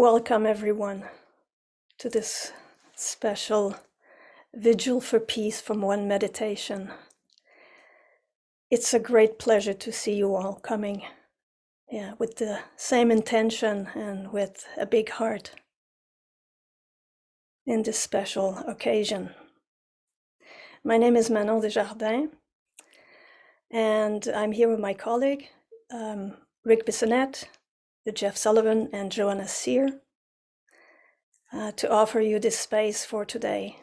Welcome everyone to this special Vigil for Peace from One meditation. It's a great pleasure to see you all coming, with the same intention and with a big heart in this special occasion. My name is Manon Desjardins, and I'm here with my colleague, Rick Bissonnette, Jeff Sullivan, and Joanna Sear, to offer you this space for today.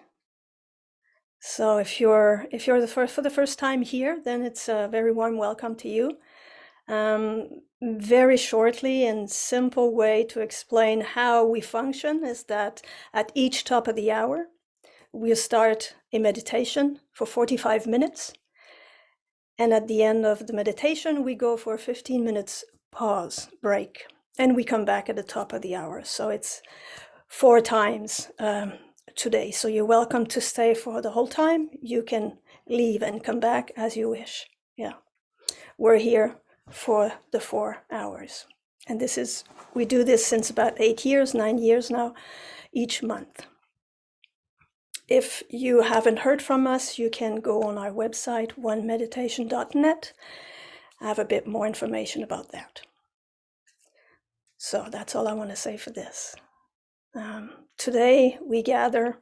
So if you're for the first time here, then it's a very warm welcome to you. Very shortly and simple way to explain how we function is that at each top of the hour, we start a meditation for 45 minutes. And at the end of the meditation, we go for a 15 minutes pause break, and we come back at the top of the hour. So it's 4 times today. So you're welcome to stay for the whole time. You can leave and come back as you wish. Yeah, we're here for the 4 hours. And we do this since about 9 years now, each month. If you haven't heard from us, you can go on our website, onemeditation.net. I have a bit more information about that. So that's all I want to say for this. Today we gather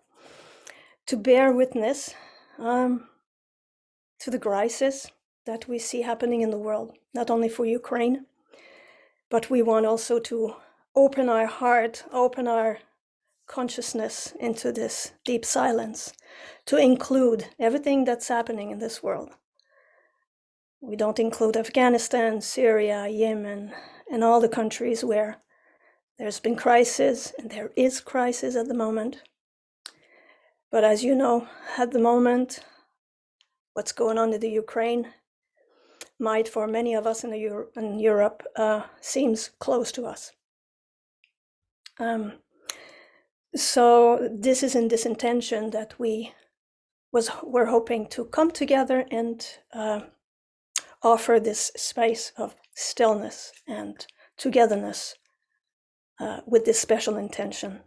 to bear witness to the crisis that we see happening in the world, not only for Ukraine, but we want also to open our heart, open our consciousness into this deep silence, to include everything that's happening in this world. We don't include Afghanistan, Syria, Yemen, and all the countries where there's been crisis, and there is crisis at the moment. But as you know, at the moment, what's going on in the Ukraine might, for many of us in Europe, seems close to us. So this is in this intention that we're hoping to come together and offer this space of stillness and togetherness with this special intention.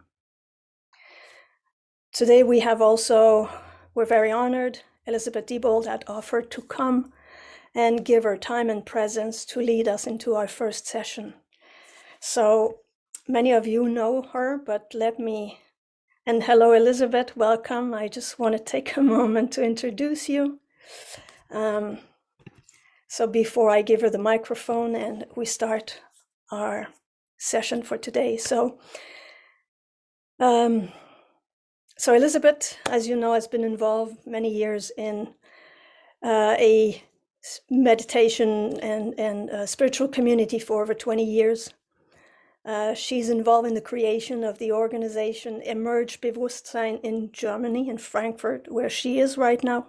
Today we're very honored, Elizabeth Diebold had offered to come and give her time and presence to lead us into our first session. So many of you know her, but and hello Elizabeth, welcome. I just want to take a moment to introduce you. So before I give her the microphone and we start our session for today. So Elizabeth, as you know, has been involved many years in a meditation and spiritual community for over 20 years. She's involved in the creation of the organization Emerge Bewusstsein in Germany, in Frankfurt, where she is right now.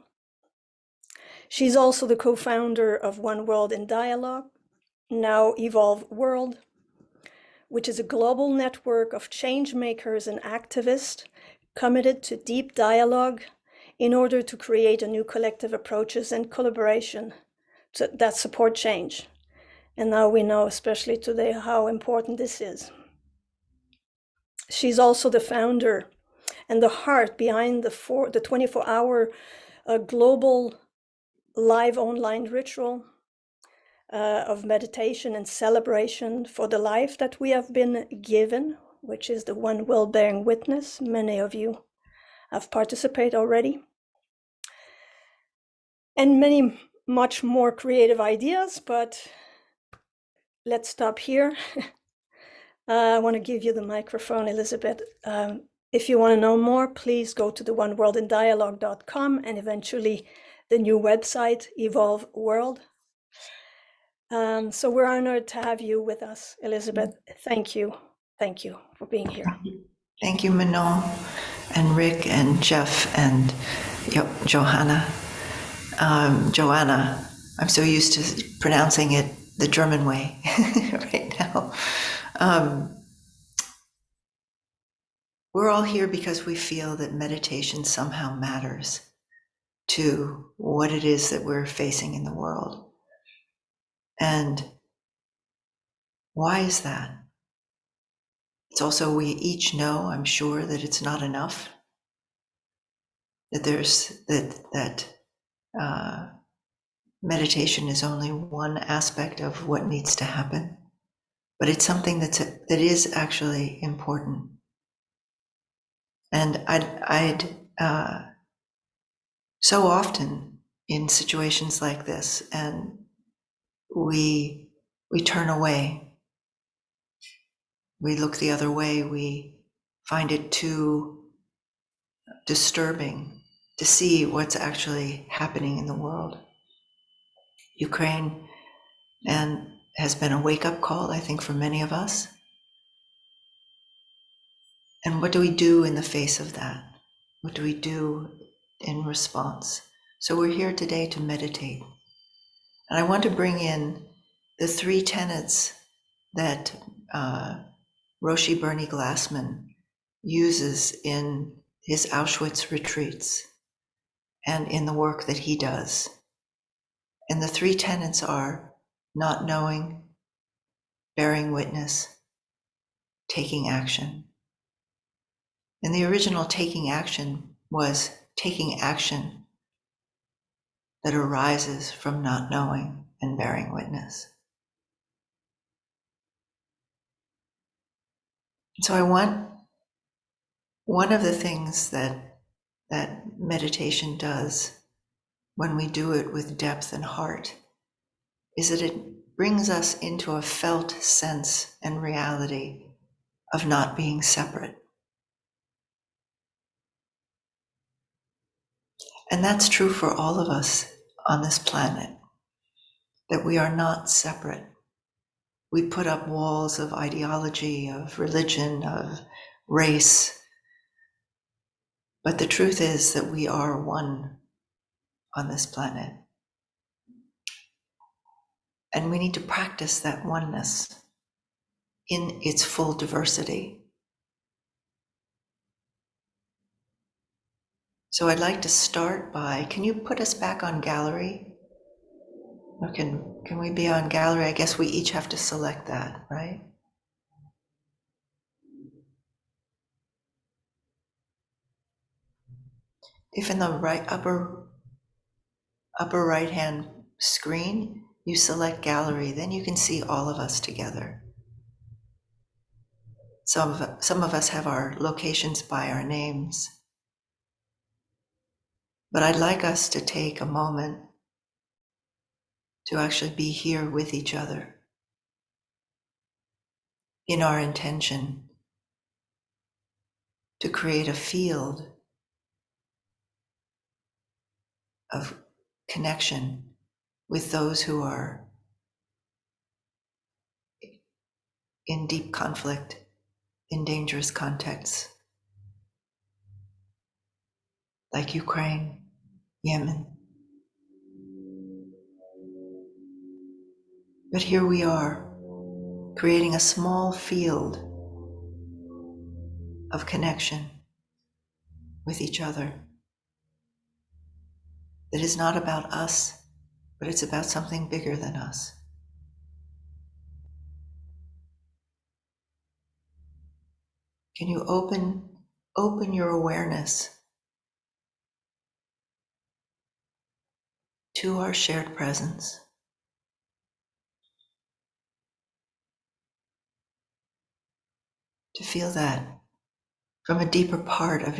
She's also the co-founder of One World in Dialogue, now Evolve World, which is a global network of change makers and activists committed to deep dialogue in order to create a new collective approaches and collaboration that support change. And now we know, especially today, how important this is. She's also the founder and the heart behind the 24-hour global live online ritual of meditation and celebration for the life that we have been given, which is the One Will Bearing Witness. Many of you have participated already. And much more creative ideas, but let's stop here. I want to give you the microphone, Elizabeth. If you want to know more, please go to the oneworldindialogue.com and eventually the new website, Evolve World. So we're honored to have you with us, Elizabeth. Thank you. Thank you for being here. Thank you, Manon and Rick and Jeff and Johanna. Joanna, I'm so used to pronouncing it the German way right now. We're all here because we feel that meditation somehow matters to what it is that we're facing in the world. And why is that? It's also, we each know, I'm sure, that it's not enough, that meditation is only one aspect of what needs to happen, but it's something that is actually important. And I'd so often in situations like this, and we turn away, we look the other way, we find it too disturbing to see what's actually happening in the world. Ukraine has been a wake-up call, I think, for many of us. And what do we do in the face of that? What do we do in response? So we're here today to meditate. And I want to bring in the 3 tenets that Roshi Bernie Glassman uses in his Auschwitz retreats and in the work that he does. And the 3 tenets are not knowing, bearing witness, taking action. And the original taking action was taking action that arises from not knowing and bearing witness. So I want, one of the things that meditation does when we do it with depth and heart is that it brings us into a felt sense and reality of not being separate. And that's true for all of us on this planet, that we are not separate. We put up walls of ideology, of religion, of race, but the truth is that we are one on this planet. And we need to practice that oneness in its full diversity. So I'd like to start by, can you put us back on gallery? Or can we be on gallery? I guess we each have to select that, right? If in the upper right hand screen, you select gallery, then you can see all of us together. Some of us have our locations by our names. But I'd like us to take a moment to actually be here with each other in our intention to create a field of connection with those who are in deep conflict, in dangerous contexts, like Ukraine, Yemen. But here we are, creating a small field of connection with each other that is not about us, but it's about something bigger than us. Can you open your awareness to our shared presence? To feel that from a deeper part of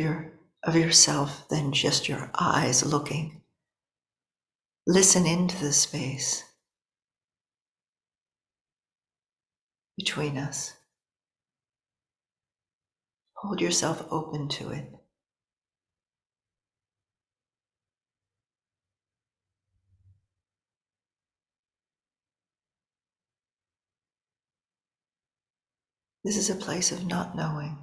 yourself than just your eyes looking. Listen into the space between us. Hold yourself open to it. This is a place of not knowing.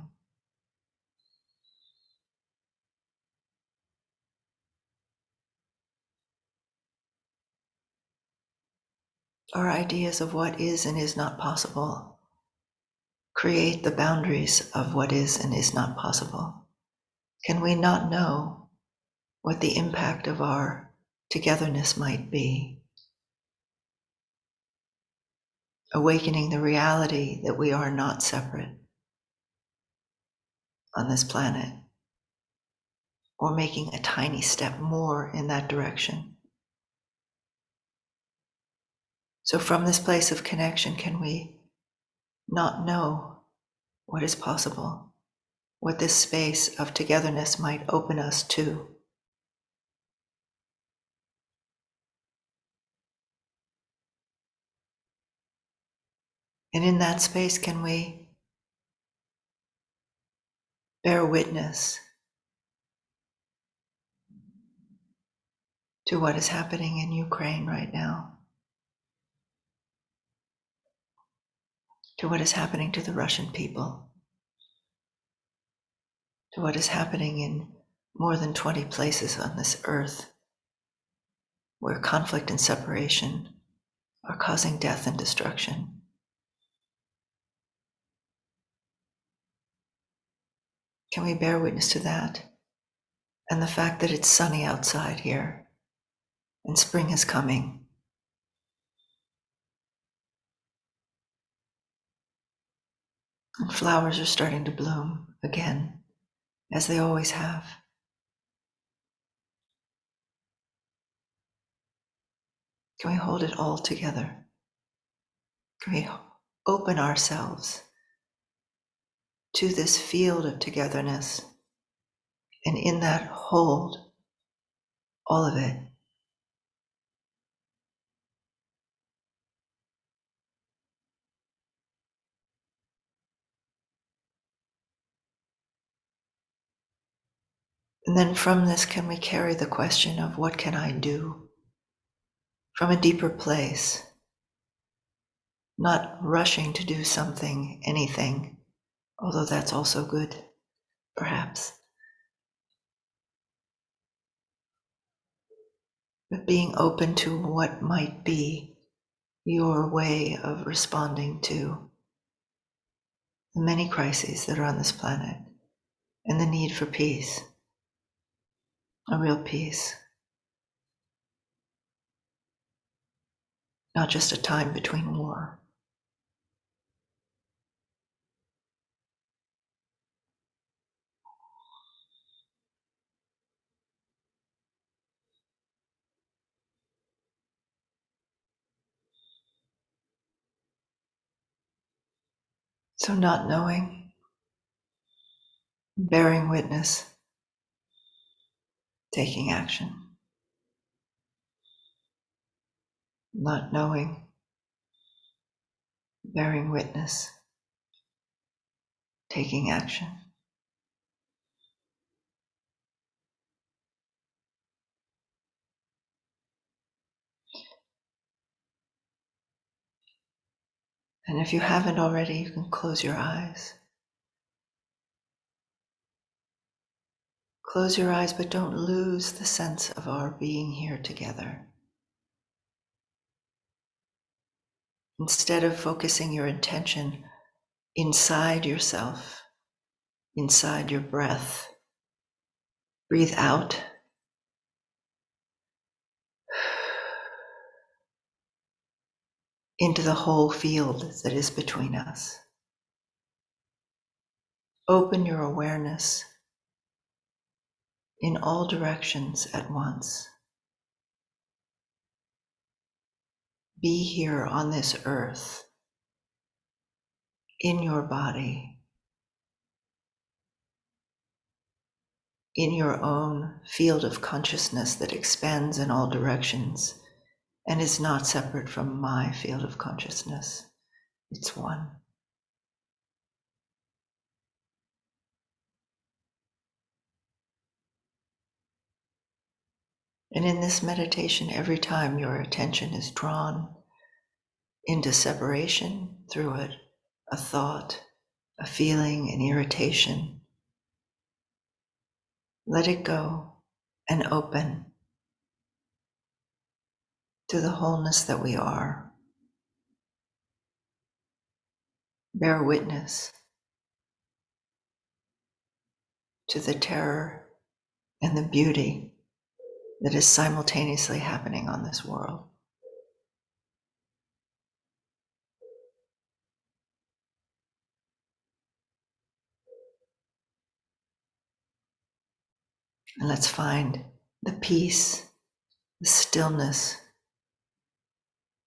Our ideas of what is and is not possible create the boundaries of what is and is not possible. Can we not know what the impact of our togetherness might be? Awakening the reality that we are not separate. on this planet, or making a tiny step more in that direction. So from this place of connection, can we not know what is possible, what this space of togetherness might open us to? And in that space, can we bear witness to what is happening in Ukraine right now, to what is happening to the Russian people, to what is happening in more than 20 places on this earth where conflict and separation are causing death and destruction? Can we bear witness to that? And the fact that it's sunny outside here and spring is coming. And flowers are starting to bloom again, as they always have. Can we hold it all together? Can we open ourselves to this field of togetherness, and in that hold all of it? And then from this, can we carry the question of what can I do from a deeper place, not rushing to do something, anything, although that's also good, perhaps, but being open to what might be your way of responding to the many crises that are on this planet and the need for peace, a real peace, not just a time between war. So not knowing, bearing witness, taking action. Not knowing, bearing witness, taking action. And if you haven't already, you can close your eyes. Close your eyes, but don't lose the sense of our being here together. Instead of focusing your intention inside yourself, inside your breath, breathe out. Into the whole field that is between us. Open your awareness in all directions at once. Be here on this earth, in your body, in your own field of consciousness that expands in all directions and is not separate from my field of consciousness. It's one. And in this meditation, every time your attention is drawn into separation through a thought, a feeling, an irritation, let it go and open to the wholeness that we are. Bear witness to the terror and the beauty that is simultaneously happening on this world. And let's find the peace, the stillness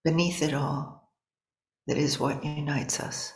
beneath it all that is what unites us.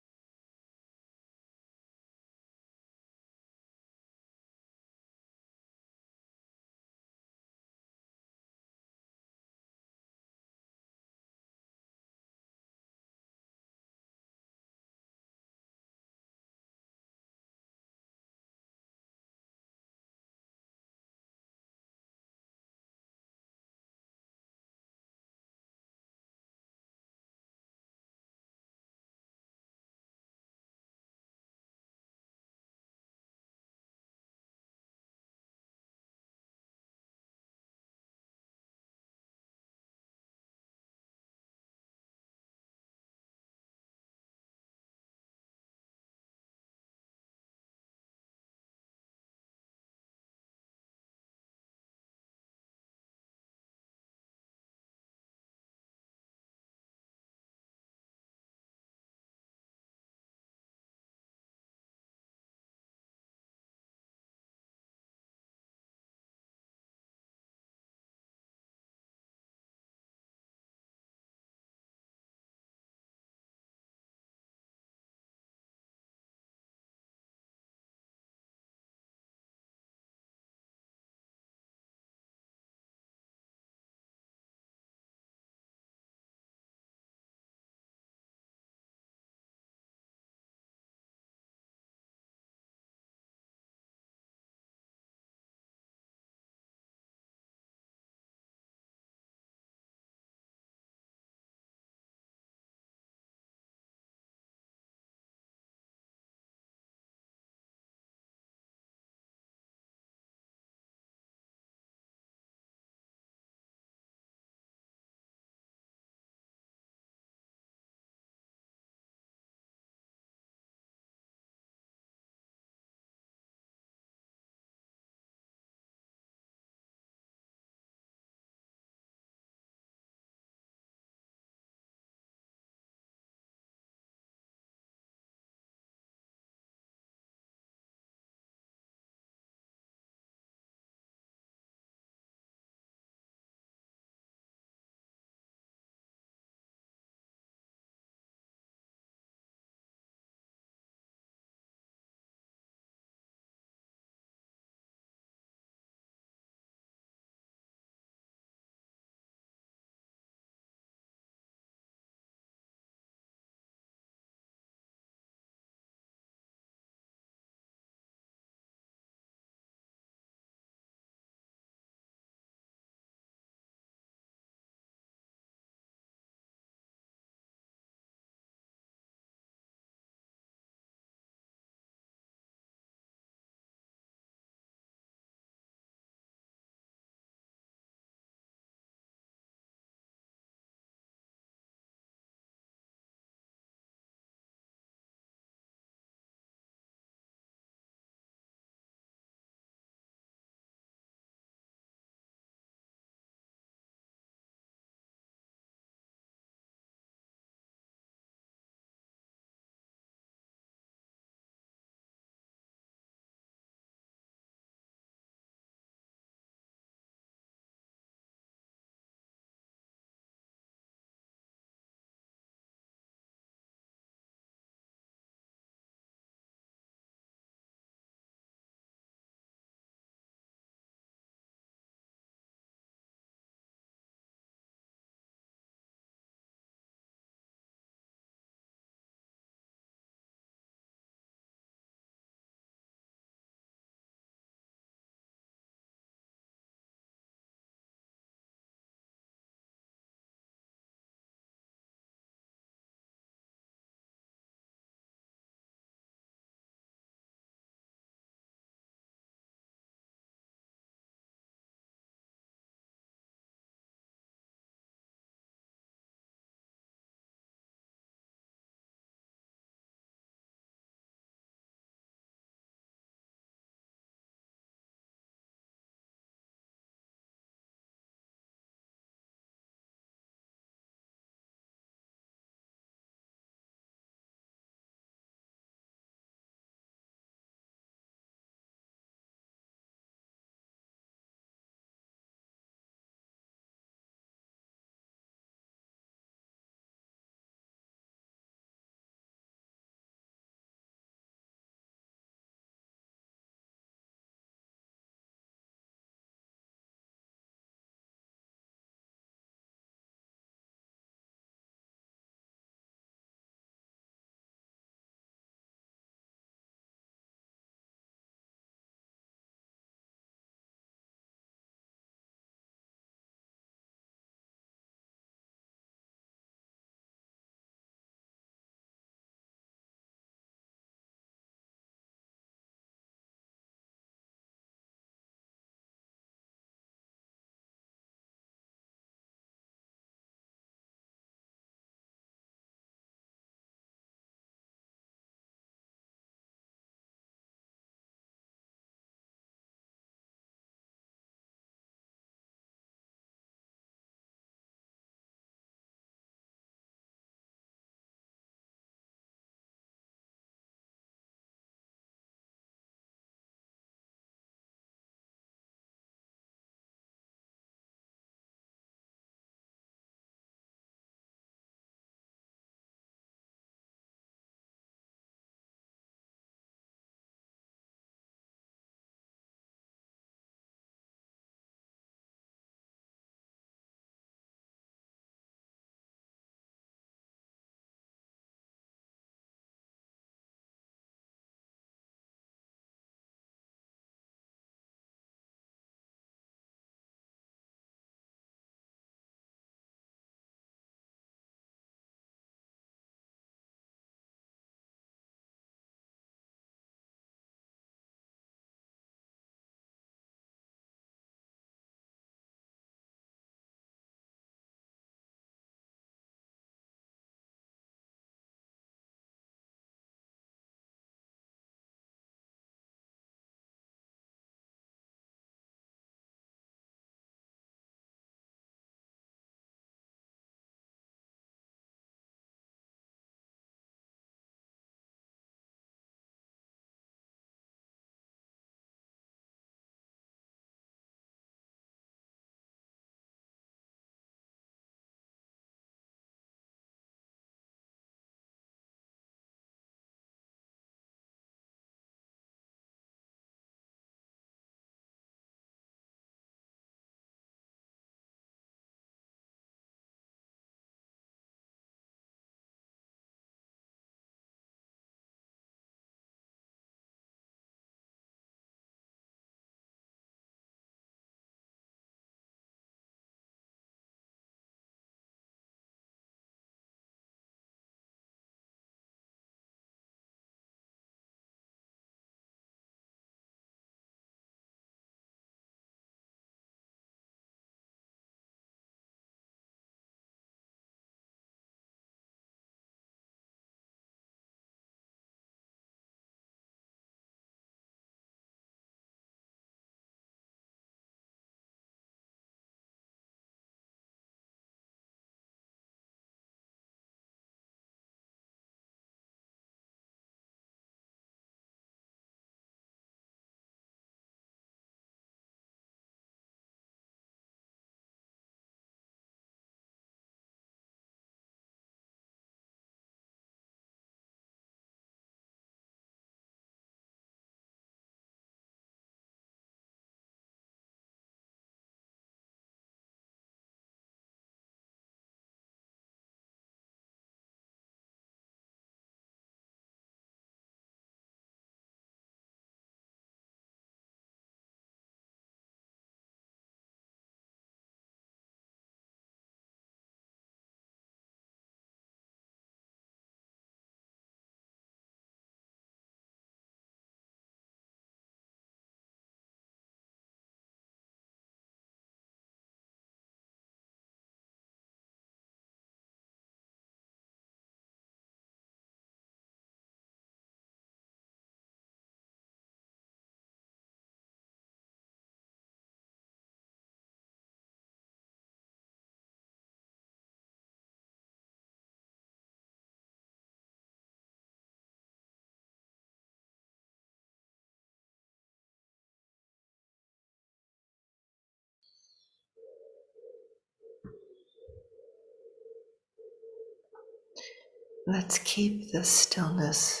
Let's keep the stillness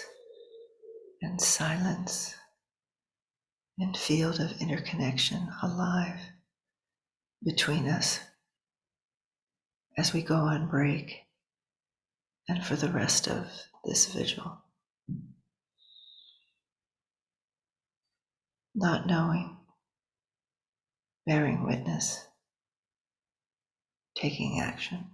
and silence and field of interconnection alive between us as we go on break and for the rest of this vigil. Not knowing, bearing witness, taking action.